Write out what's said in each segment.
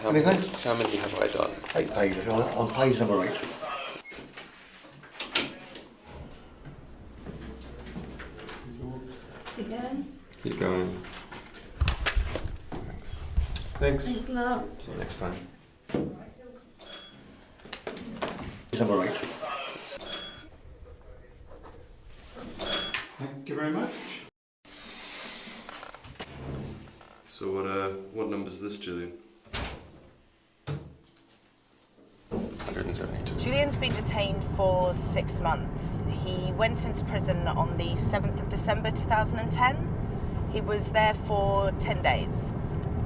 How many have I done? 8 pages, on page number 8. Keep going. Keep going. Thanks. Thanks a lot. See you next time. Page number 8. Thank you very much. So what number is this, Julian? 172. Julian's been detained for 6 months. He went into prison on the 7th of December 2010. He was there for 10 days.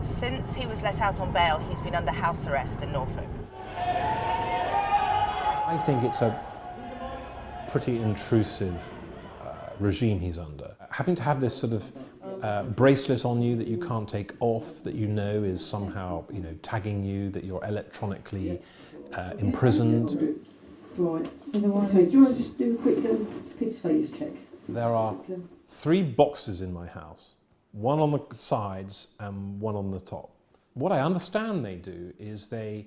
Since he was let out on bail, he's been under house arrest in Norfolk. I think it's a pretty intrusive regime he's under. Having to have this sort of bracelet on you that you can't take off, that you know is somehow, tagging you, that you're electronically imprisoned. Right, so the one... Okay, do you want to just do a quick kid status check? There are 3 boxes in my house, one on the sides and one on the top. What I understand they do is they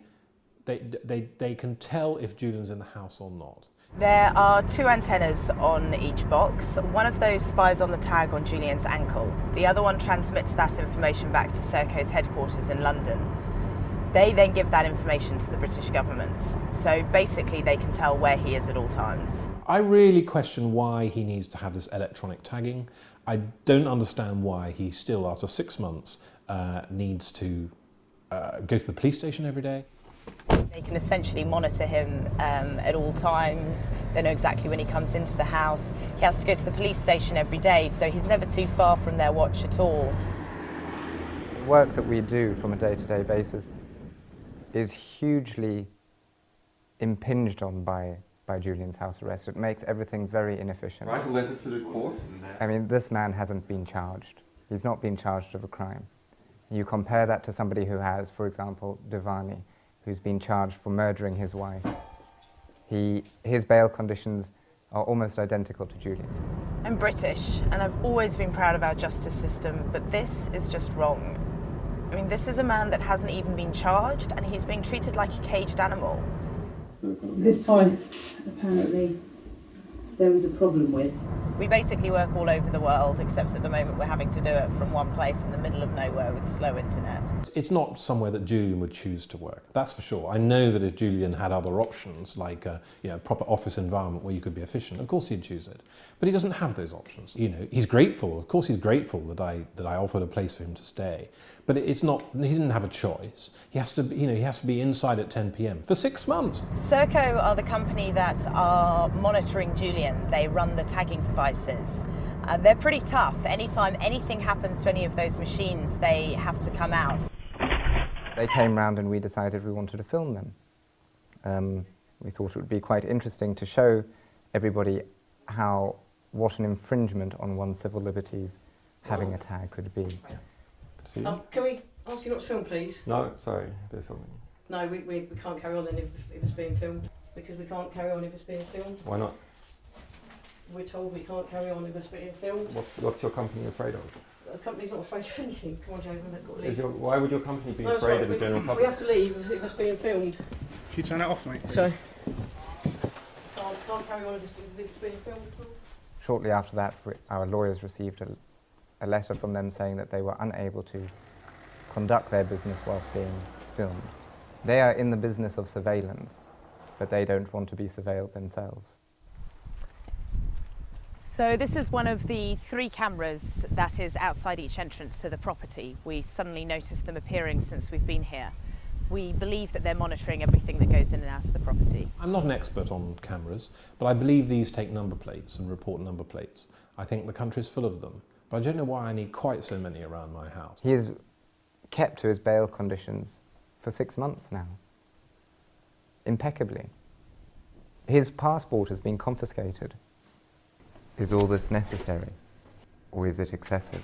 can tell if Julian's in the house or not. There are 2 antennas on each box. One of those spies on the tag on Julian's ankle. The other one transmits that information back to Serco's headquarters in London. They then give that information to the British government. So basically they can tell where he is at all times. I really question why he needs to have this electronic tagging. I don't understand why he still, after 6 months, needs to go to the police station every day. They can essentially monitor him at all times. They know exactly when he comes into the house. He has to go to the police station every day, so he's never too far from their watch at all. The work that we do from a day-to-day basis is hugely impinged on by Julian's house arrest. It makes everything very inefficient. Write a letter to the court. I mean, this man hasn't been charged. He's not been charged of a crime. You compare that to somebody who has, for example, Devani, who's been charged for murdering his wife. His bail conditions are almost identical to Julian. I'm British, and I've always been proud of our justice system, but this is just wrong. I mean, this is a man that hasn't even been charged, and he's being treated like a caged animal. This file, apparently, there was a problem with. We basically work all over the world, except at the moment we're having to do it from one place in the middle of nowhere with slow internet. It's not somewhere that Julian would choose to work, that's for sure. I know that if Julian had other options, like a proper office environment where you could be efficient, of course he'd choose it. But he doesn't have those options. He's grateful, of course he's grateful that I offered a place for him to stay. But it's not, he didn't have a choice. He has to be inside at 10 p.m. for 6 months. Serco are the company that are monitoring Julian. They run the tagging devices. They're pretty tough. Anytime anything happens to any of those machines, they have to come out. They came round and we decided we wanted to film them. We thought it would be quite interesting to show everybody what an infringement on one's civil liberties having a tag could be. Can we ask you not to film, please? No, sorry, they're filming. No, we can't carry on then if it's being filmed. Because we can't carry on if it's being filmed. Why not? We're told we can't carry on if it's being filmed. What's your company afraid of? The company's not afraid of anything. Come on, Joe, we've got to leave. Why would your company be No, afraid sorry, of the general we public? have to leave if it's being filmed. Can you turn it off, mate? Please? Sorry. Can't carry on if it's being filmed at all. Shortly after that, our lawyers received a letter from them saying that they were unable to conduct their business whilst being filmed. They are in the business of surveillance, but they don't want to be surveilled themselves. So this is one of the 3 cameras that is outside each entrance to the property. We suddenly noticed them appearing since we've been here. We believe that they're monitoring everything that goes in and out of the property. I'm not an expert on cameras, but I believe these take number plates and report number plates. I think the country's full of them, but I don't know why I need quite so many around my house. He is kept to his bail conditions for 6 months now, impeccably. His passport has been confiscated. Is all this necessary, or is it excessive?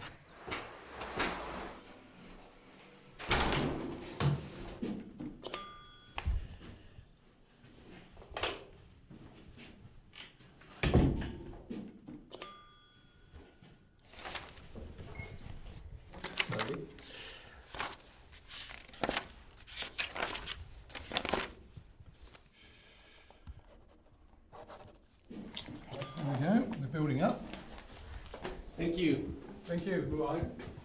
you. Thank you. Bye-bye.